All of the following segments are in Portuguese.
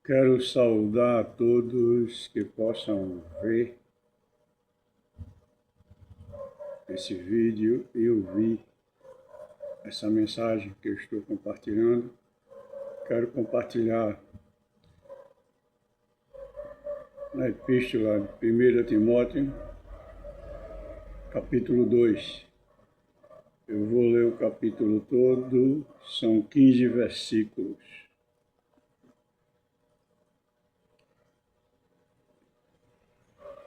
Quero saudar a todos que possam ver esse vídeo e ouvir essa mensagem que eu estou compartilhando. Quero compartilhar na Epístola de 1 Timóteo, capítulo 2. Eu vou ler o capítulo todo, são 15 versículos.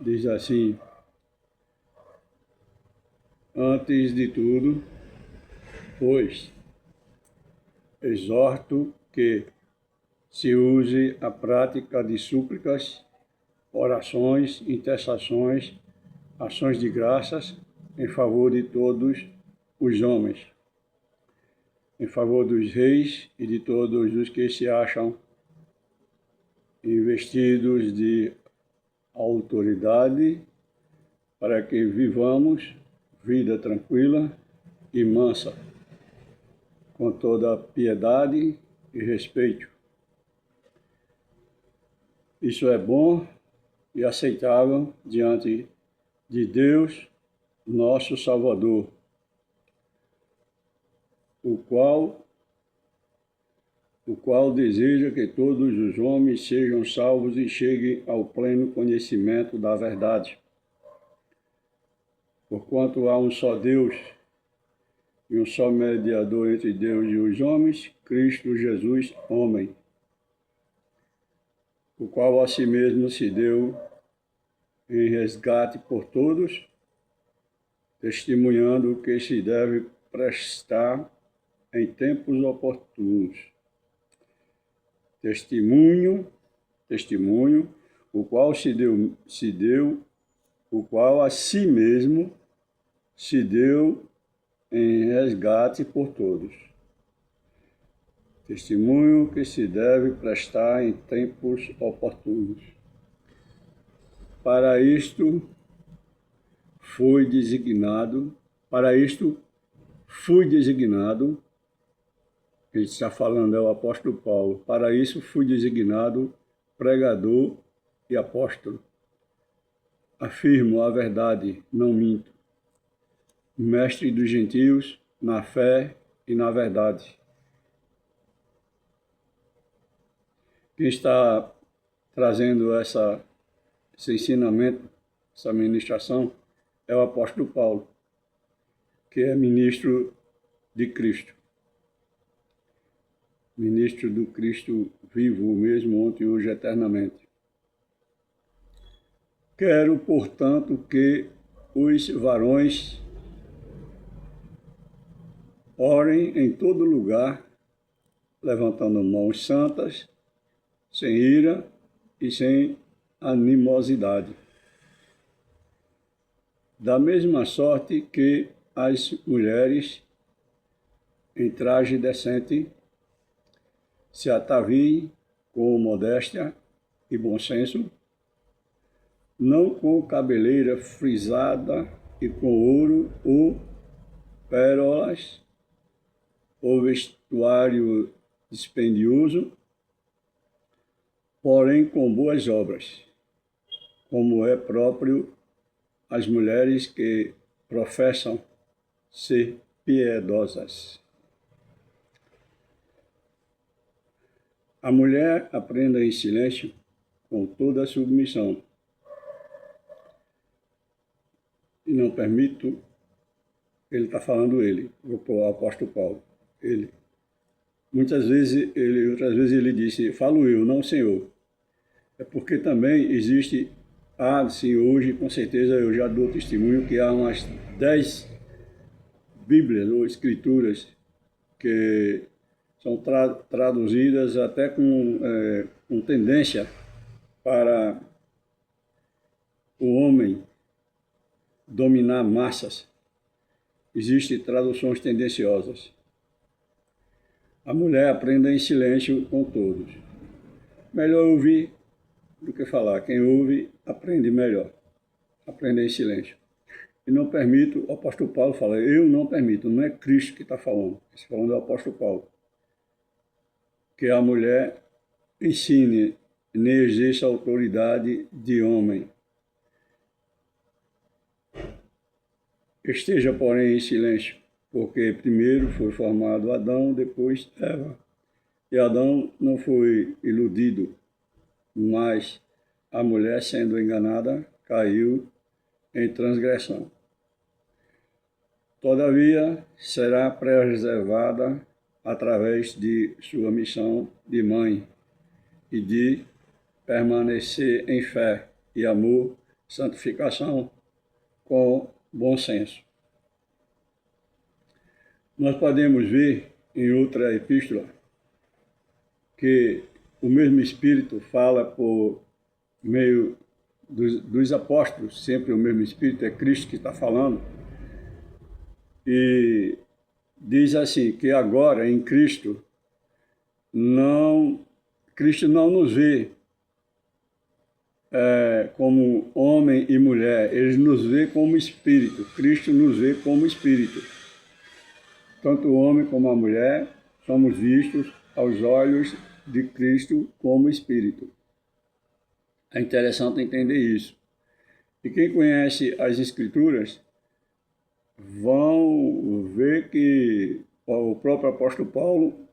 Diz assim: antes de tudo, pois, exorto que se use a prática de súplicas, orações, intercessões, ações de graças em favor de todos os homens, em favor dos reis e de todos os que se acham investidos de autoridade, para que vivamos vida tranquila e mansa, com toda piedade e respeito. Isso é bom e aceitável diante de Deus, nosso Salvador, o qual deseja que todos os homens sejam salvos e cheguem ao pleno conhecimento da verdade. Porquanto há um só Deus e um só mediador entre Deus e os homens, Cristo Jesus, homem, o qual a si mesmo se deu em resgate por todos, testemunhando o que se deve prestar em tempos oportunos. Testemunho, o qual o qual a si mesmo se deu em resgate por todos. Testemunho que se deve prestar em tempos oportunos. Para isto fui designado, ele está falando, é o apóstolo Paulo, para isso fui designado pregador e apóstolo. Afirmo a verdade, não minto. Mestre dos gentios, na fé e na verdade. Quem está trazendo esse ensinamento, essa ministração, é o apóstolo Paulo, que é ministro de Cristo. Ministro do Cristo vivo, o mesmo ontem e hoje eternamente. Quero, portanto, que os varões orem em todo lugar, levantando mãos santas, sem ira e sem animosidade. Da mesma sorte que as mulheres, em traje decente, se ataviem com modéstia e bom senso, não com cabeleira frisada e com ouro ou pérolas, ou vestuário dispendioso, porém com boas obras, como é próprio às mulheres que professam ser piedosas. A mulher aprenda em silêncio, com toda a submissão. E não permito, ele está falando o apóstolo Paulo, ele. Outras vezes ele disse, falo eu, não o Senhor. É porque também existe, sim, hoje com certeza eu já dou testemunho que há umas 10 Bíblias ou Escrituras que são traduzidas até com tendência para o homem dominar massas. Existem traduções tendenciosas. A mulher aprenda em silêncio com todos. Melhor ouvir do que falar. Quem ouve, aprende melhor. Aprenda em silêncio. E não permito, o apóstolo Paulo fala, eu não permito, não é Cristo que está falando. Está falando do apóstolo Paulo. Que a mulher ensine nem exerça autoridade de homem. Esteja, porém, em silêncio, porque primeiro foi formado Adão, depois Eva. E Adão não foi iludido, mas a mulher, sendo enganada, caiu em transgressão. Todavia, será preservada através de sua missão de mãe e de permanecer em fé e amor, santificação com bom senso. Nós podemos ver em outra epístola que o mesmo Espírito fala por meio dos apóstolos, sempre o mesmo Espírito, é Cristo que está falando, e diz assim, que agora em Cristo não nos vê como homem e mulher, ele nos vê como Espírito, Cristo nos vê como Espírito. Tanto o homem como a mulher somos vistos aos olhos de Cristo como Espírito. É interessante entender isso. E quem conhece as Escrituras vão ver que o próprio apóstolo Paulo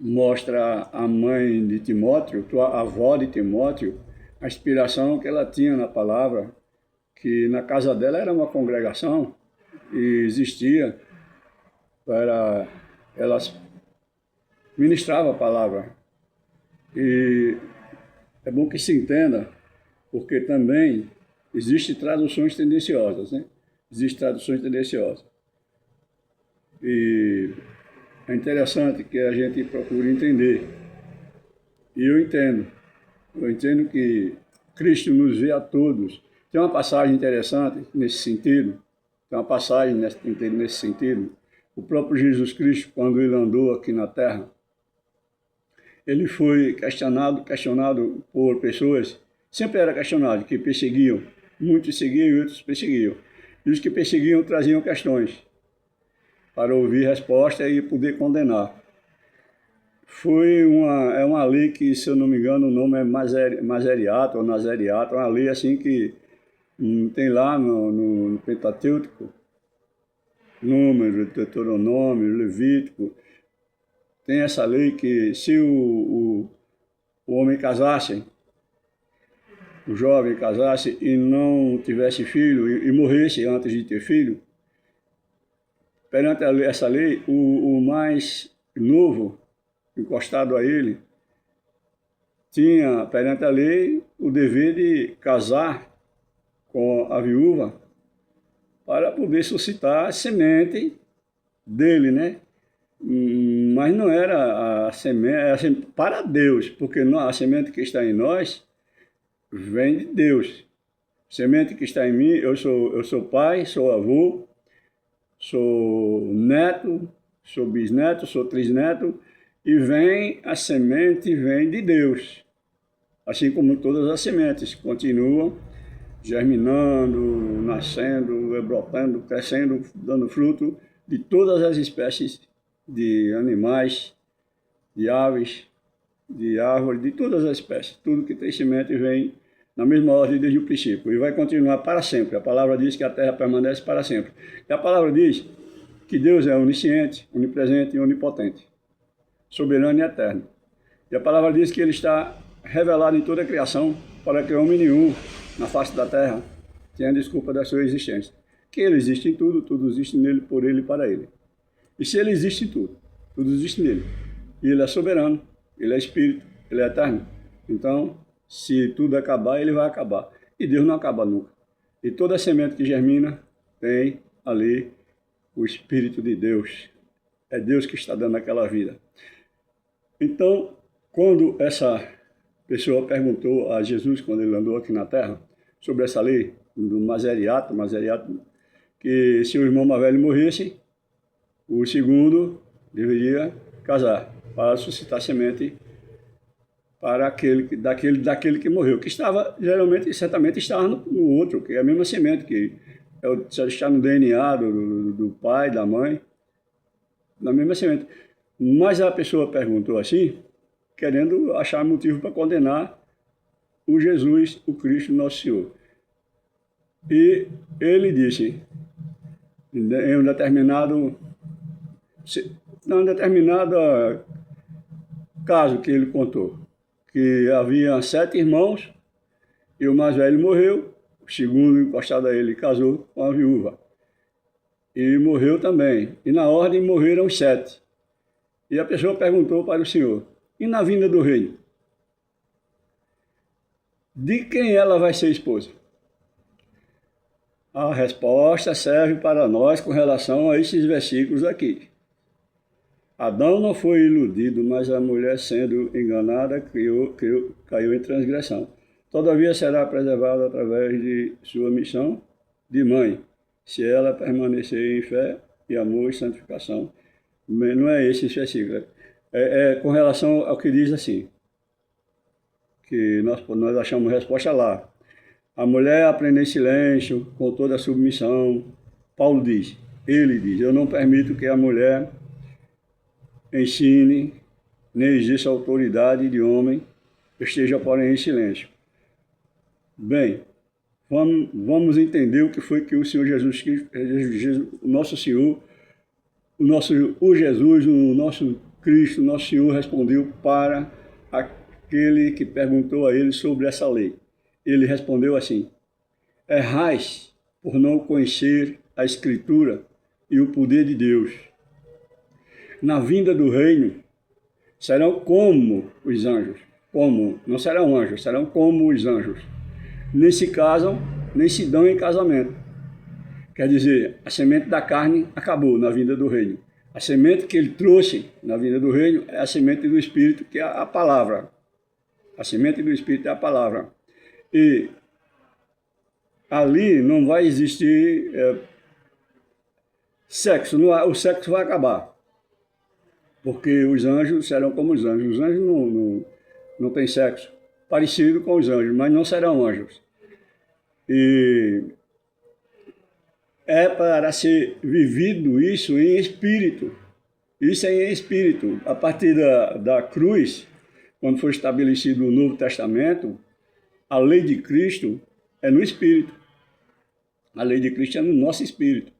mostra a mãe de Timóteo, a avó de Timóteo, a inspiração que ela tinha na palavra, que na casa dela era uma congregação e existia, elas ministravam a palavra. E é bom que se entenda, porque também existem traduções tendenciosas, né? Existem traduções tendenciosas. E é interessante que a gente procure entender. E eu entendo que Cristo nos vê a todos. Tem uma passagem interessante nesse sentido, nesse sentido. O próprio Jesus Cristo, quando ele andou aqui na terra, ele foi questionado por pessoas, sempre era questionado, que perseguiam, muitos seguiam e outros perseguiam. E os que perseguiam traziam questões para ouvir resposta e poder condenar. É uma lei que, se eu não me engano, o nome é Maseriato ou Nazeriato, é uma lei assim que tem lá no Pentateuco, Número, Deuteronômio, Levítico. Tem essa lei que se o homem casasse, o jovem casasse e não tivesse filho e morresse antes de ter filho, perante essa lei, o mais novo, encostado a ele, tinha, perante a lei, o dever de casar com a viúva para poder suscitar a semente dele, né? Mas não era a semente para Deus, porque a semente que está em nós vem de Deus. A semente que está em mim, eu sou pai, sou avô, sou neto, sou bisneto, sou trisneto, e a semente vem de Deus. Assim como todas as sementes continuam germinando, nascendo, brotando, crescendo, dando fruto de todas as espécies de animais, de aves, de árvores, de todas as espécies. Tudo que tem semente vem na mesma ordem desde o princípio e vai continuar para sempre. A palavra diz que a terra permanece para sempre. E a palavra diz que Deus é onisciente, onipresente e onipotente, soberano e eterno. E a palavra diz que ele está revelado em toda a criação para que homem nenhum na face da terra tenha desculpa da sua existência. Que ele existe em tudo, tudo existe nele, por ele e para ele. E se ele existe em tudo, tudo existe nele. E ele é soberano, ele é espírito, ele é eterno. Então, se tudo acabar, ele vai acabar. E Deus não acaba nunca. E toda semente que germina tem ali o Espírito de Deus. É Deus que está dando aquela vida. Então, quando essa pessoa perguntou a Jesus, quando ele andou aqui na terra, sobre essa lei do Maseriato, que se o irmão mais velho morresse, o segundo deveria casar, para suscitar semente para daquele que morreu, que estava, certamente estava no outro, que é a mesma semente, que está no DNA do pai, da mãe, na mesma semente. Mas a pessoa perguntou assim, querendo achar motivo para condenar o Jesus, o Cristo, nosso Senhor. E ele disse, em um determinado caso que ele contou, que havia 7 irmãos e o mais velho morreu, o segundo encostado a ele casou com a viúva. E morreu também. E na ordem morreram os 7. E a pessoa perguntou para o Senhor, e na vinda do reino? De quem ela vai ser esposa? A resposta serve para nós com relação a esses versículos aqui. Adão não foi iludido, mas a mulher, sendo enganada, caiu em transgressão. Todavia será preservada através de sua missão de mãe, se ela permanecer em fé e amor e santificação. Não é esse versículo. É com relação ao que diz assim, que nós achamos resposta lá. A mulher aprende em silêncio, com toda a submissão. Paulo diz, ele diz, eu não permito que a mulher ensine, nem exista autoridade de homem, esteja, porém, em silêncio. Bem, vamos entender o que foi que o Senhor Jesus Cristo, o nosso Senhor, o Jesus, o nosso Cristo, nosso Senhor, respondeu para aquele que perguntou a ele sobre essa lei. Ele respondeu assim, errais por não conhecer a Escritura e o poder de Deus. Na vinda do reino, serão como os anjos. Não serão anjos, serão como os anjos. Nem se casam, nem se dão em casamento. Quer dizer, a semente da carne acabou na vinda do reino. A semente que ele trouxe na vinda do reino é a semente do Espírito, que é a palavra. A semente do Espírito é a palavra. E ali não vai existir sexo, o sexo vai acabar. Porque os anjos serão como os anjos. Os anjos não têm sexo, parecido com os anjos, mas não serão anjos. E é para ser vivido isso em espírito. Isso é em espírito. A partir da cruz, quando foi estabelecido o Novo Testamento, a lei de Cristo é no espírito. A lei de Cristo é no nosso espírito.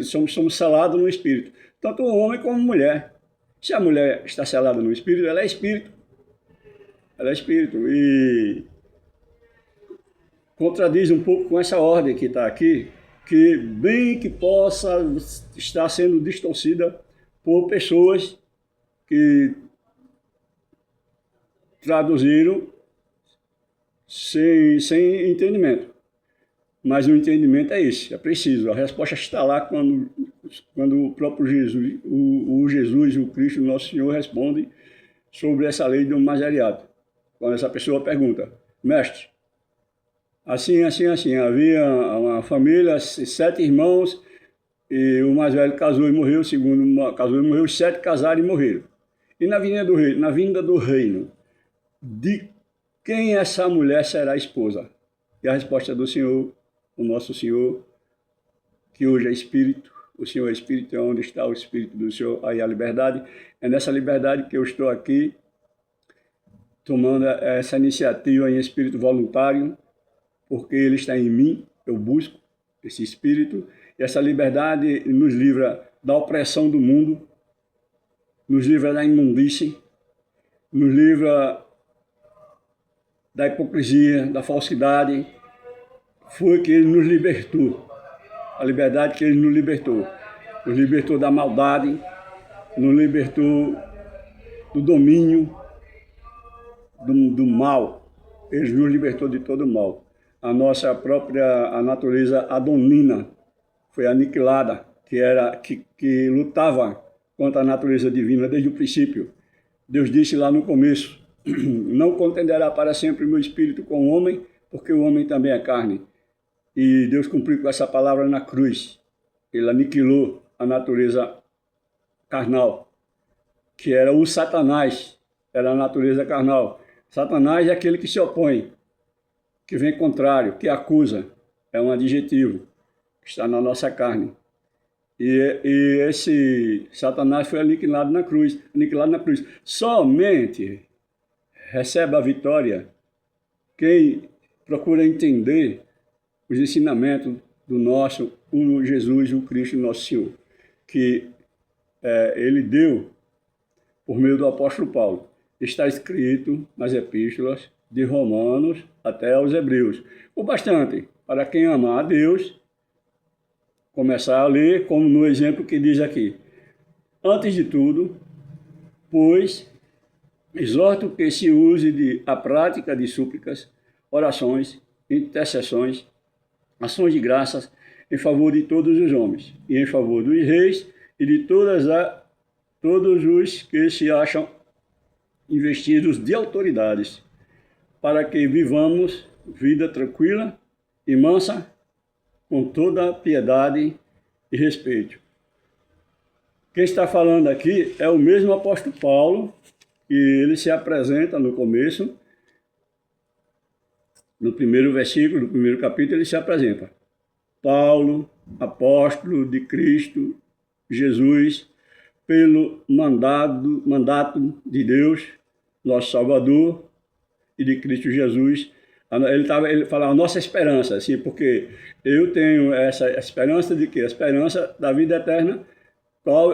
Somos selados no espírito. Tanto o homem como a mulher. Se a mulher está selada no espírito, ela é espírito. Ela é espírito. E contradiz um pouco com essa ordem que está aqui, que bem que possa estar sendo distorcida por pessoas que traduziram sem entendimento. Mas o entendimento é esse, é preciso. A resposta está lá quando o próprio Jesus, o Jesus, o Cristo, nosso Senhor, responde sobre essa lei do majoriato. Quando essa pessoa pergunta, mestre, assim, havia uma família, 7 irmãos, e o mais velho casou e morreu, o segundo casou e morreu, os 7 casaram e morreram. E na vinda do reino, de quem essa mulher será esposa? E a resposta do Senhor, o nosso Senhor, que hoje é Espírito, o Senhor é Espírito, é onde está o Espírito do Senhor, aí a liberdade. É nessa liberdade que eu estou aqui, tomando essa iniciativa em espírito voluntário, porque ele está em mim, eu busco esse espírito, e essa liberdade nos livra da opressão do mundo, nos livra da imundície, nos livra da hipocrisia, da falsidade. Foi que ele nos libertou, a liberdade que ele nos libertou da maldade, nos libertou do domínio do mal, ele nos libertou de todo o mal. A nossa própria natureza adonina foi aniquilada, que lutava contra a natureza divina desde o princípio. Deus disse lá no começo, não contenderá para sempre o meu espírito com o homem, porque o homem também é carne. E Deus cumpriu com essa palavra na cruz. Ele aniquilou a natureza carnal, que era o Satanás, era a natureza carnal. Satanás é aquele que se opõe, que vem contrário, que acusa, é um adjetivo, que está na nossa carne. E esse Satanás foi aniquilado na cruz. Somente recebe a vitória quem procura entender os ensinamentos do nosso o Jesus, o Cristo, nosso Senhor, que ele deu por meio do apóstolo Paulo. Está escrito nas epístolas de Romanos até aos Hebreus. O bastante para quem amar a Deus, começar a ler, como no exemplo que diz aqui. Antes de tudo, pois, exorto que se use a prática de súplicas, orações, intercessões, ações de graças em favor de todos os homens, e em favor dos reis e de todos os que se acham investidos de autoridades, para que vivamos vida tranquila e mansa, com toda piedade e respeito. Quem está falando aqui é o mesmo apóstolo Paulo, e ele se apresenta no começo, no primeiro versículo do primeiro capítulo, ele se apresenta. Paulo, apóstolo de Cristo Jesus, pelo mandato de Deus, nosso Salvador, e de Cristo Jesus. Ele fala a nossa esperança, assim, porque eu tenho essa esperança de quê? A esperança da vida eterna,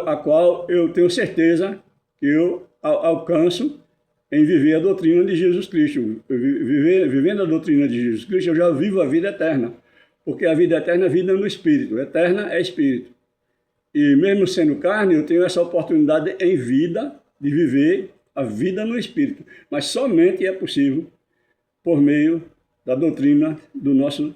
a qual eu tenho certeza que eu alcanço em viver a doutrina de Jesus Cristo. Vivendo a doutrina de Jesus Cristo, eu já vivo a vida eterna, porque a vida eterna é vida no Espírito, eterna é Espírito. E mesmo sendo carne, eu tenho essa oportunidade em vida de viver a vida no Espírito, mas somente é possível por meio da doutrina do nosso,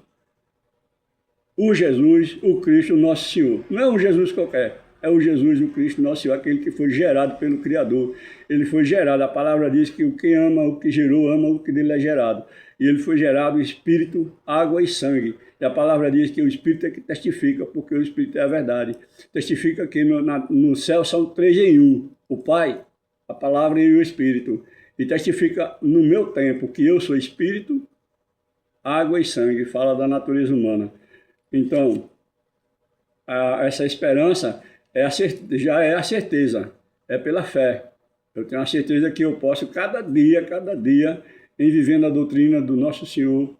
o Jesus, o Cristo, nosso Senhor. Não é um Jesus qualquer, é o Jesus, o Cristo, nosso Senhor, aquele que foi gerado pelo Criador. Ele foi gerado, a palavra diz que o que ama, o que gerou, ama o que dele é gerado. E ele foi gerado espírito, água e sangue. E a palavra diz que o Espírito é que testifica, porque o Espírito é a verdade. Testifica que no céu são 3 em 1, o Pai, a palavra e o Espírito. E testifica no meu tempo que eu sou Espírito, água e sangue, fala da natureza humana. Então, essa esperança já é a certeza, é pela fé. Eu tenho a certeza que eu posso cada dia, em vivendo a doutrina do nosso Senhor,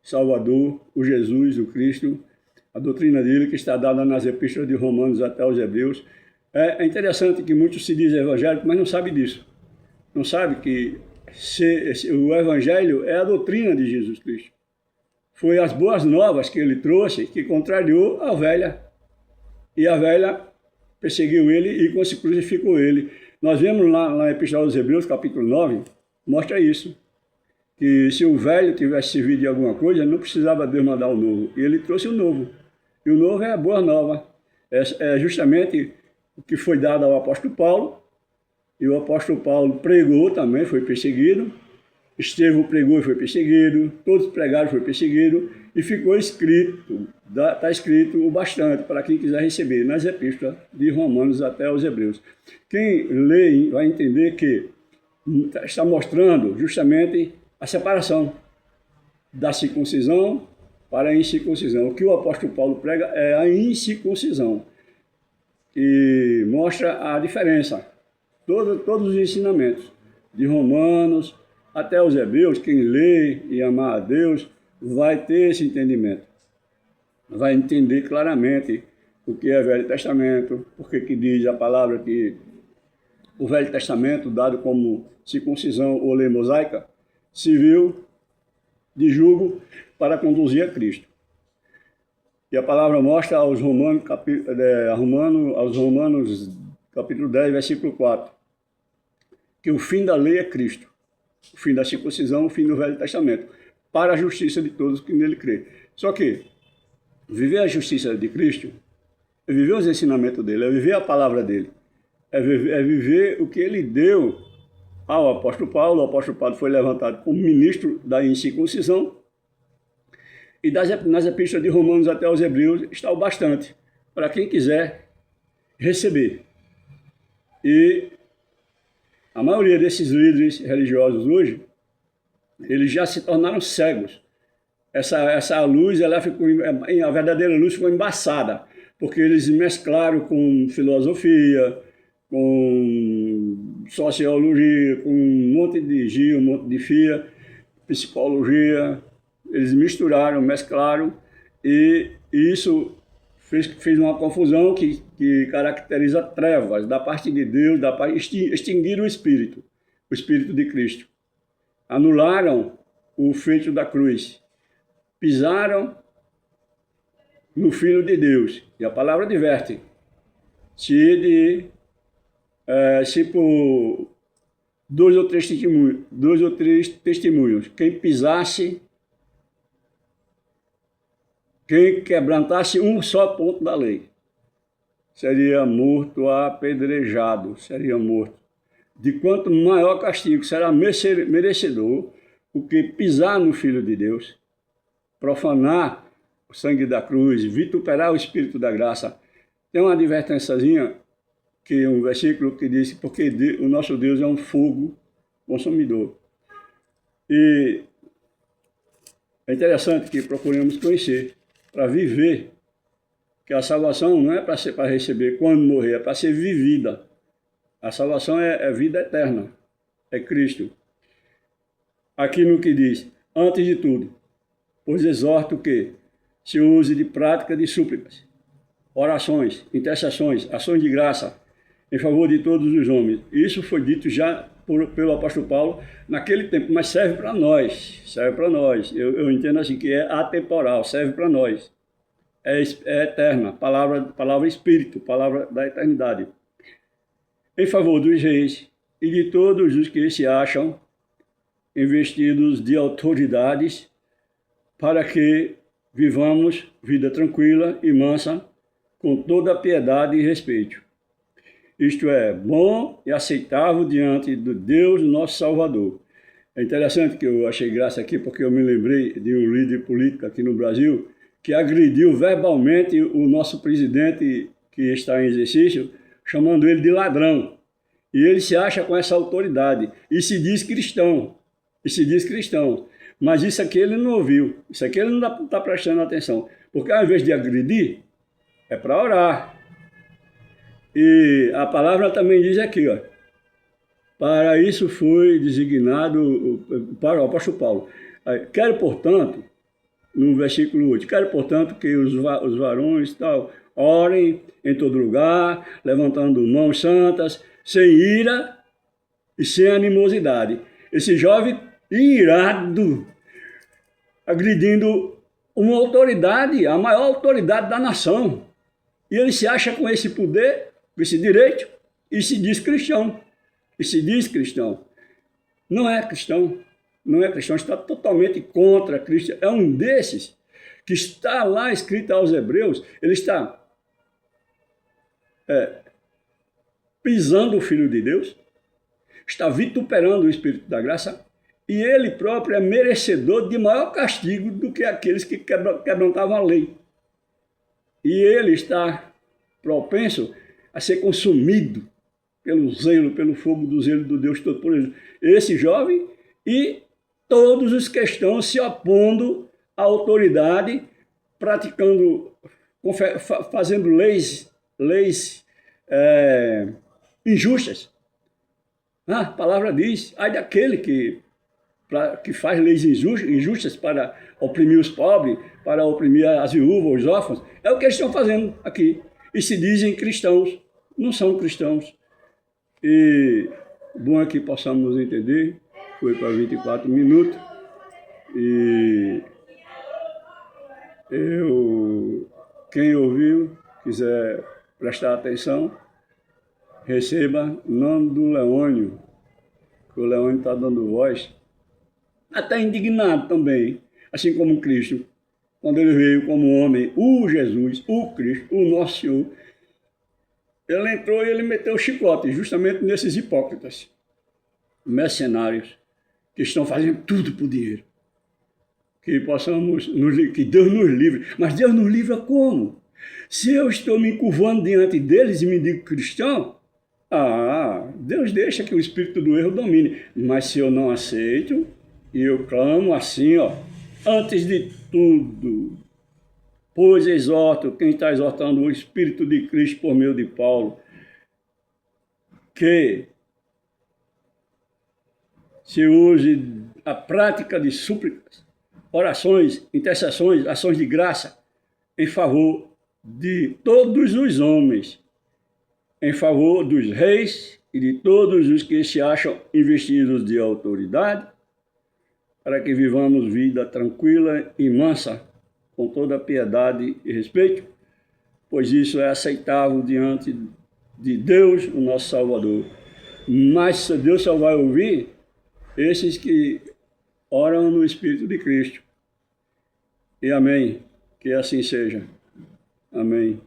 Salvador, o Jesus, o Cristo, a doutrina dele que está dada nas epístolas de Romanos até os Hebreus. É interessante que muitos se dizem evangélicos, mas não sabem disso. Não sabem que o evangelho é a doutrina de Jesus Cristo. Foi as boas novas que ele trouxe que contrariou a velha. E a velha perseguiu ele e crucificou ele. Nós vemos lá na Epístola aos Hebreus, capítulo 9, mostra isso. Que se o velho tivesse servido de alguma coisa, não precisava Deus mandar o novo. E ele trouxe o novo. E o novo é a boa nova. É justamente o que foi dado ao apóstolo Paulo. E o apóstolo Paulo pregou também, foi perseguido. Estevão pregou e foi perseguido. Todos pregaram e foi perseguido. E ficou escrito, está escrito o bastante para quem quiser receber nas epístolas de Romanos até os Hebreus. Quem lê vai entender que está mostrando justamente a separação da circuncisão para a incircuncisão. O que o apóstolo Paulo prega é a incircuncisão, e mostra a diferença. Todos os ensinamentos, de Romanos até os Hebreus, quem lê e amar a Deus, vai ter esse entendimento. Vai entender claramente o que é Velho Testamento, porque que diz a palavra que o Velho Testamento, dado como circuncisão ou lei mosaica, civil de jugo para conduzir a Cristo. E a palavra mostra aos Romanos, capítulo 10, versículo 4, que o fim da lei é Cristo, o fim da circuncisão, o fim do Velho Testamento, para a justiça de todos que nele crê. Só que viver a justiça de Cristo é viver os ensinamentos dele, é viver a palavra dele, é viver o que ele deu ao apóstolo Paulo. O apóstolo Paulo foi levantado como ministro da incircuncisão, e nas epístolas de Romanos até os Hebreus está o bastante para quem quiser receber. E a maioria desses líderes religiosos hoje, eles já se tornaram cegos. Essa luz, a verdadeira luz ficou embaçada, porque eles mesclaram com filosofia, com sociologia, com um monte de gia, um monte de fia, psicologia, eles misturaram, mesclaram, e isso fez uma confusão que caracteriza trevas da parte de Deus, extinguiram o Espírito de Cristo. Anularam o feito da cruz, pisaram no Filho de Deus. E a palavra adverte, se por dois ou três testemunhos, quem quebrantasse um só ponto da lei, seria morto, apedrejado, seria morto. De quanto maior castigo será merecedor o que pisar no Filho de Deus, profanar o sangue da cruz, vituperar o Espírito da graça. Tem uma advertênciazinha, um versículo que diz, porque o nosso Deus é um fogo consumidor. E é interessante que procuremos conhecer, para viver, que a salvação não é para receber quando morrer, é para ser vivida. A salvação é vida eterna, é Cristo. Aqui no que diz, antes de tudo, pois exorto que se use de prática de súplicas, orações, intercessões, ações de graça, em favor de todos os homens. Isso foi dito já pelo apóstolo Paulo naquele tempo, mas serve para nós, Eu entendo assim que é atemporal, serve para nós. É eterna, palavra espírito, palavra da eternidade. Em favor dos reis e de todos os que se acham investidos de autoridades, para que vivamos vida tranquila e mansa, com toda piedade e respeito. Isto é bom e aceitável diante do Deus nosso Salvador. É interessante que eu achei graça aqui, porque eu me lembrei de um líder político aqui no Brasil que agrediu verbalmente o nosso presidente que está em exercício, chamando ele de ladrão. E ele se acha com essa autoridade e se diz cristão. Mas isso aqui ele não ouviu, isso aqui ele não está prestando atenção. Porque ao invés de agredir, é para orar. E a palavra também diz aqui, ó, para isso foi designado para o apóstolo Paulo. Quero, portanto, no versículo 8, quero, portanto, que os varões tal, orem em todo lugar, levantando mãos santas, sem ira e sem animosidade. Esse jovem irado, agredindo uma autoridade, a maior autoridade da nação. E ele se acha com esse poder, com esse direito, e se diz cristão. Não é cristão, está totalmente contra Cristo. É um desses que está lá escrito aos Hebreus, ele está pisando o Filho de Deus, está vituperando o Espírito da graça, e ele próprio é merecedor de maior castigo do que aqueles que quebrantavam a lei. E ele está propenso a ser consumido pelo fogo do zelo do Deus Todo-Poderoso. Esse jovem e todos os que estão se opondo à autoridade, praticando, fazendo leis injustas. A palavra diz, ai daquele que faz leis injustas para oprimir os pobres, para oprimir as viúvas, os órfãos. É o que eles estão fazendo aqui. E se dizem cristãos, não são cristãos. E bom é que possamos entender, foi para 24 minutos, e quem ouviu, quiser prestar atenção, receba o nome do Leônio, que o Leônio está dando voz, até indignado também, assim como Cristo, quando ele veio como homem, o Jesus, o Cristo, o nosso Senhor. Ele entrou e ele meteu o chicote justamente nesses hipócritas, mercenários, que estão fazendo tudo por dinheiro. Que que Deus nos livre. Mas Deus nos livra como? Se eu estou me encurvando diante deles e me digo cristão, Deus deixa que o espírito do erro domine. Mas se eu não aceito, e eu clamo assim, antes de tudo, pois exorto, quem está exortando o Espírito de Cristo por meio de Paulo, que se use a prática de súplicas, orações, intercessões, ações de graça em favor de todos os homens, em favor dos reis e de todos os que se acham investidos de autoridade, para que vivamos vida tranquila e mansa, com toda piedade e respeito, pois isso é aceitável diante de Deus, o nosso Salvador. Mas Deus só vai ouvir esses que oram no Espírito de Cristo. E amém. Que assim seja. Amém.